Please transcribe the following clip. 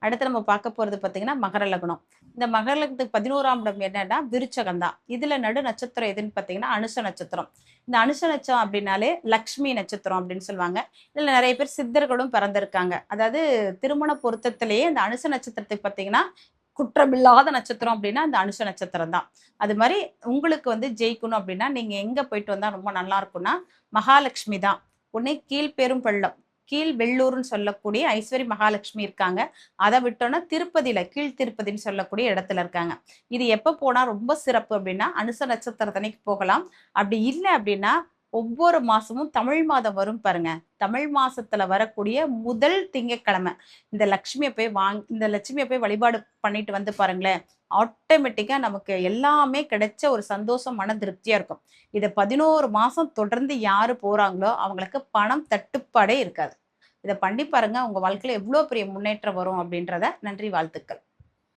அடுத்து நம்ம பார்க்க போறது பார்த்தீங்கன்னா மகர லக்னம். இந்த மகர லக்னத்துக்கு 11ஆம் இடம் என்னன்னா விருச்சகம் தான். இதுல நடு நட்சத்திரம் எதுன்னு பார்த்தீங்கன்னா அனுஷ நட்சத்திரம். இந்த அனுஷ நட்சத்திரம் அப்படின்னாலே லக்ஷ்மி நட்சத்திரம் அப்படின்னு சொல்லுவாங்க. இதுல நிறைய பேர் சித்தர்களும் பிறந்திருக்காங்க. அதாவது திருமண பொருத்தத்திலேயே இந்த அனுஷ நட்சத்திரத்துக்கு பார்த்தீங்கன்னா குற்றமில்லாத நட்சத்திரம் அப்படின்னா அந்த அனுஷ நட்சத்திரம் தான். அது மாதிரி உங்களுக்கு வந்து ஜெயிக்கணும் அப்படின்னா நீங்க எங்க போயிட்டு வந்தா ரொம்ப நல்லா இருக்கும்னா மகாலட்சுமி தான். உடனே கீழ்பெரும் பள்ளம் கீழ் வெள்ளூர்ன்னு சொல்லக்கூடிய ஐஸ்வரி மகாலட்சுமி இருக்காங்க. அதை விட்டோம்னா திருப்பதியில கீழ் திருப்பதின்னு சொல்லக்கூடிய இடத்துல இருக்காங்க. இது எப்ப போனா ரொம்ப சிறப்பு அப்படின்னா அனுச நட்சத்திரத்தன்னைக்கு போகலாம். அப்படி இல்லை அப்படின்னா ஒவ்வொரு மாசமும் தமிழ் மாதம் வரும் பாருங்க. தமிழ் மாசத்துல வரக்கூடிய முதல் திங்கட்கிழமை இந்த லட்சுமியை போய் வழிபாடு பண்ணிட்டு வந்து பாருங்களேன். ஆட்டோமேட்டிக்கா நமக்கு எல்லாமே கிடைச்ச ஒரு சந்தோஷம், மன திருப்தியா இருக்கும். இதை 11 மாசம் தொடர்ந்து யாரு போறாங்களோ அவங்களுக்கு பணம் தட்டுப்பாடே இருக்காது. இதை பண்ணி பாருங்க. உங்க வாழ்க்கையில எவ்வளவு பெரிய முன்னேற்றம் வரும் அப்படின்றத. நன்றி, வாழ்த்துக்கள்.